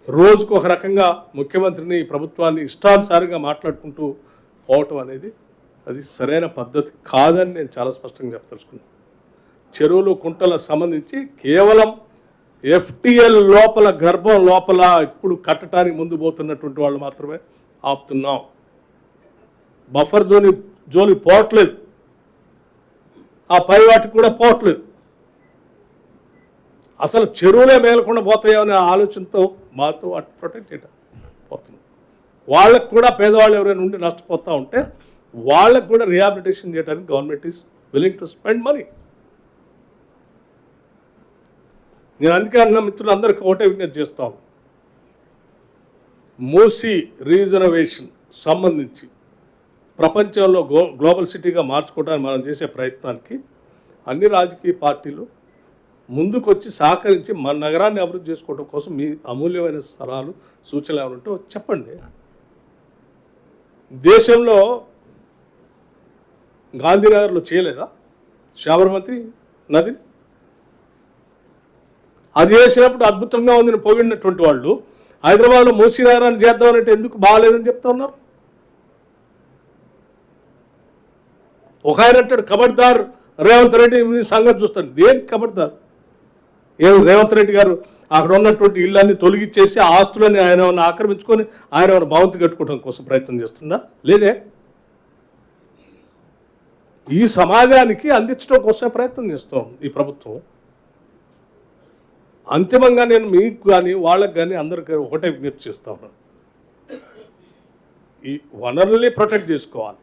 రోజుకు ఒక రకంగా ముఖ్యమంత్రిని ప్రభుత్వాన్ని ఇష్టానుసారంగా మాట్లాడుకుంటూ పోవటం అనేది అది సరైన పద్ధతి కాదని నేను చాలా స్పష్టంగా చెప్పదలుచుకున్నాను. చెరువులు కుంటల సంబంధించి కేవలం FTL లోపల గర్భం లోపల ఇప్పుడు కట్టడానికి ముందు పోతున్నటువంటి వాళ్ళు మాత్రమే ఆపుతున్నాం. బఫర్ జోలి పోవట్లేదు, ఆ పై వాటికి కూడా పోవట్లేదు. అసలు చెరువులే మేలకుండా పోతాయో అనే ఆలోచనతో మాతో వాటి ప్రొటెక్ట్ చేయడం పోతున్నాం. వాళ్ళకు కూడా పేదవాళ్ళు ఎవరైనా ఉండి నష్టపోతూ ఉంటే వాళ్ళకు కూడా రిహాబిలిటేషన్ చేయడానికి government is willing to spend money. నేను అందుకే అన్న మిత్రులందరికీ ఒకటే విజ్ఞప్తి చేస్తాను, మూసీ రీజర్వేషన్ సంబంధించి ప్రపంచంలో గ్లోబల్ సిటీగా మార్చుకోవడానికి మనం చేసే ప్రయత్నానికి అన్ని రాజకీయ పార్టీలు ముందుకొచ్చి సహకరించి మన నగరాన్ని అభివృద్ధి చేసుకోవడం కోసం మీ అమూల్యమైన సలహాలు సూచనలు ఏమైనా ఉంటే చెప్పండి. దేశంలో గాంధీనగర్లో చేయలేదా సాబర్మతి నది? అది చేసినప్పుడు అద్భుతంగా ఉందని పొగిడినటువంటి వాళ్ళు హైదరాబాద్లో మూసీ నగరాన్ని చేద్దామంటే ఎందుకు బాగాలేదని చెప్తా ఉన్నారు. ఒక ఆయన అంటాడు ఖబర్దార్ రేవంత్ రెడ్డి సంగతి చూస్తాడు. దేనికి ఖబర్దార్? ఏం రేవంత్ రెడ్డి గారు అక్కడ ఉన్నటువంటి ఇళ్ళన్నీ తొలగిచ్చేసి ఆస్తులని ఆయన ఏమైనా ఆక్రమించుకొని ఆయన ఏమైనా భవంతి కట్టుకోవడం కోసం ప్రయత్నం చేస్తున్నా? లేదే. ఈ సమాజానికి అందించడం కోసమే ప్రయత్నం చేస్తాం ఈ ప్రభుత్వం. అంతిమంగా నేను మీకు కానీ వాళ్ళకి కానీ అందరికీ ఒకటే విజ్ఞప్తి చేస్తా ఉన్నాను, ఈ వనరుల్ని ప్రొటెక్ట్ చేసుకోవాలి,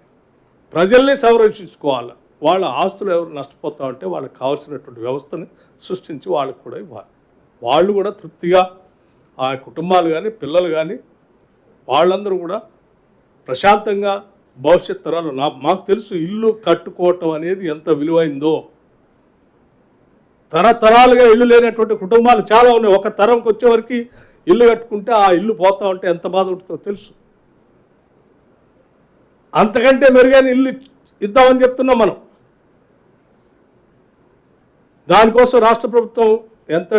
ప్రజల్ని సంరక్షించుకోవాలి. వాళ్ళ ఆస్తులు ఎవరు నష్టపోతా ఉంటే వాళ్ళకి కావాల్సినటువంటి వ్యవస్థని సృష్టించి వాళ్ళకు కూడా ఇవ్వాలి. వాళ్ళు కూడా తృప్తిగా, ఆ కుటుంబాలు కానీ పిల్లలు కానీ వాళ్ళందరూ కూడా ప్రశాంతంగా భవిష్యత్ తరాలు మాకు తెలుసు ఇల్లు కట్టుకోవటం అనేది ఎంత విలువైందో. తరతరాలుగా ఇల్లు లేనటువంటి కుటుంబాలు చాలా ఉన్నాయి. ఒక తరంకి వచ్చేవరకు ఇల్లు కట్టుకుంటే ఆ ఇల్లు పోతా ఉంటే ఎంత బాధ ఉంటుందో తెలుసు. అంతకంటే మెరుగైన ఇల్లు ఇద్దామని చెప్తున్నాం మనం. దానికోసం రాష్ట్ర ప్రభుత్వం ఎంత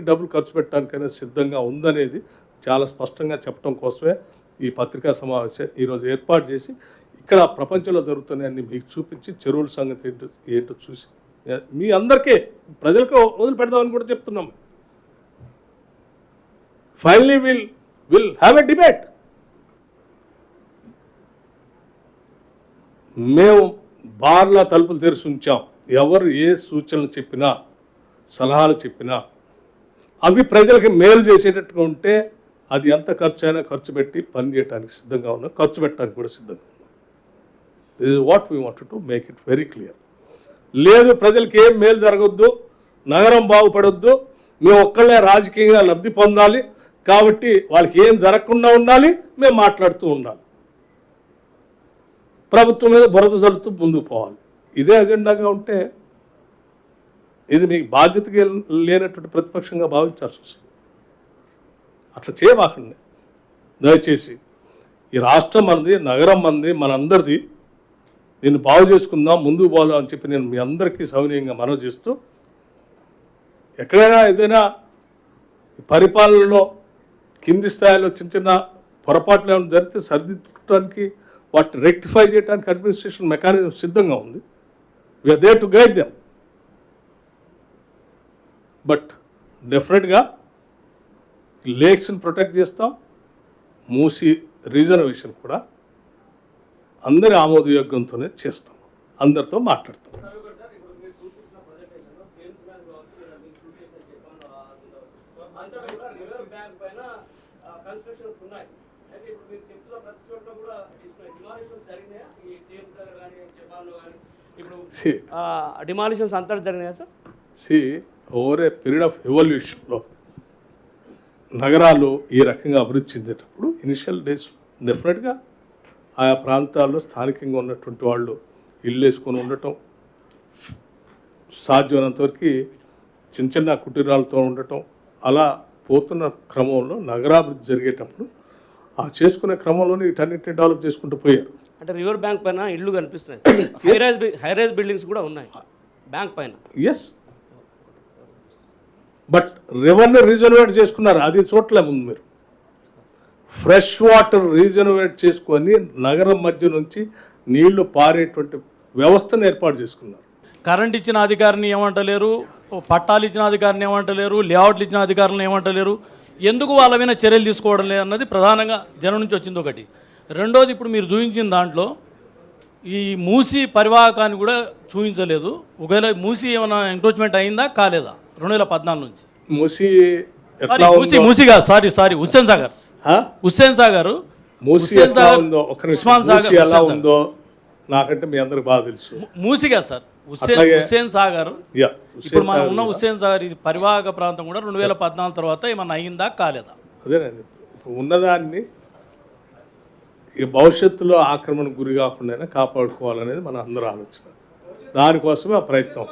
డబ్బులు ఖర్చు పెట్టడానికైనా సిద్ధంగా ఉందనేది చాలా స్పష్టంగా చెప్పడం కోసమే ఈ పత్రికా సమావేశం ఈరోజు ఏర్పాటు చేసి ఇక్కడ ప్రపంచంలో జరుగుతున్నాయని మీకు చూపించి చెరువుల సంగతి ఏంటో చూసి మీ అందరికీ ప్రజలకు వదిలిపెడదామని కూడా చెప్తున్నాం. Finally will have a debate. మేము బార్ల తలుపులు తెరిచి ఉంచాం. ఎవరు ఏ సూచనలు చెప్పినా సలహాలు చెప్పినా అవి ప్రజలకి మేలు చేసేటట్టుగా ఉంటే అది ఎంత ఖర్చు అయినా ఖర్చు పెట్టి పని చేయడానికి సిద్ధంగా ఉన్నాం, ఖర్చు పెట్టడానికి కూడా సిద్ధంగా ఉన్నాం. This is what we wanted to make it very clear. లేదు ప్రజలకి ఏం మేలు జరగొద్దు, నగరం బాగుపడొద్దు, మేము ఒక్కళ్ళే రాజకీయంగా లబ్ధి పొందాలి కాబట్టి వాళ్ళకి ఏం జరగకుండా ఉండాలి, మేము మాట్లాడుతూ ఉండాలి, ప్రభుత్వం మీద బురద చల్లుతూ ముందుకు పోవాలి. ఇదే అజెండాగా ఉంటే ఇది మీకు బాధ్యతగా లేనటువంటి ప్రతిపక్షంగా భావించాల్సి వస్తుంది. అట్లా చేయబాకండి దయచేసి. ఈ రాష్ట్రం మనది, నగరం మనది, మనందరిది. దీన్ని బాగు చేసుకుందాం, ముందుకు పోదాం అని చెప్పి నేను మీ అందరికీ సవినయంగా మనవి చేస్తూ, ఎక్కడైనా ఏదైనా పరిపాలనలో కింది స్థాయిలో చిన్న చిన్న పొరపాట్లు ఏమైనా జరిగితే సరిదిద్దడానికి వాటిని రెక్టిఫై చేయడానికి అడ్మినిస్ట్రేషన్ మెకానిజం సిద్ధంగా ఉంది. We're there to guide them. But డెఫినెట్గా లేక్స్ని ప్రొటెక్ట్ చేస్తాం. మూసీ రిజర్వేషన్ కూడా అందరి ఆమోదయోగ్యంతోనే చేస్తాం, అందరితో మాట్లాడతాం. డిమాలిషన్స్ అంతా జరిగినాయా sir? Over a period of ఎవల్యూషన్లో నగరాలు ఈ రకంగా అభివృద్ధి చెందేటప్పుడు ఇనిషియల్ డేస్ డెఫినెట్గా ఆయా ప్రాంతాల్లో స్థానికంగా ఉన్నటువంటి వాళ్ళు ఇల్లు వేసుకొని ఉండటం, సాధ్యమైనంతవరకు చిన్న చిన్న కుటీరాలతో ఉండటం, అలా పోతున్న క్రమంలో నగరాభివృద్ధి జరిగేటప్పుడు ఆ చేసుకునే క్రమంలోనే వీటన్నిటిని డెవలప్ చేసుకుంటూ పోయారు. అంటే రివర్ బ్యాంక్ పైన ఇల్లు కనిపిస్తున్నాయి, హై రైజ్ బిల్డింగ్స్ కూడా ఉన్నాయి బ్యాంక్ పైన. ఎస్, బట్ రెవెన్యూ రీజనరేట్ చేసుకున్నారు, అది చూడలే ముందు మీరు. ఫ్రెష్ వాటర్ రీజనరేట్ చేసుకొని నగరం మధ్య నుంచి నీళ్లు పారేటువంటి వ్యవస్థను ఏర్పాటు చేసుకున్నారు. కరెంట్ ఇచ్చిన అధికారిని ఏమంటలేరు, పట్టాలు ఇచ్చిన అధికారిని ఏమంటలేరు, లేఅవుట్లు ఇచ్చిన అధికారులను ఏమంటలేరు. ఎందుకు వాళ్ళ మీద చర్యలు తీసుకోవడం లేదన్నది ప్రధానంగా జనం నుంచి వచ్చింది ఒకటి. రెండోది, ఇప్పుడు మీరు చూపించిన దాంట్లో ఈ మూసి పరివాహకాన్ని కూడా చూపించలేదు. ఒకవేళ మూసి ఏమైనా ఎంక్రోచ్మెంట్ అయిందా కాలేదా 2014 నుంచి? మూసి ఎట్లా మూసి కాదు, సారీ హుస్సేన్ సాగర్. హుస్సేన్ సాగర్ మూసి ఎలా ఉందో, ఒక మూసి ఎలా ఉందో నాకంటే మీ అందరికి బాగా తెలుసు. మూసిగా సార్ హుస్సేన్ సాగర్, ఇప్పుడు మనం ఉన్న హుస్సేన్ సాగర్ ఈ పరివాహక ప్రాంతం కూడా 2014 తర్వాత ఏమన్నా అయిందా కాలేదా? అదేనండి, ఇప్పుడు ఉన్నదాన్ని ఈ భవిష్యత్తులో ఆక్రమణకు గురి కాకుండా కాపాడుకోవాలనేది మన అందరూ ఆలోచన. దానికోసమే ఆ ప్రయత్నం.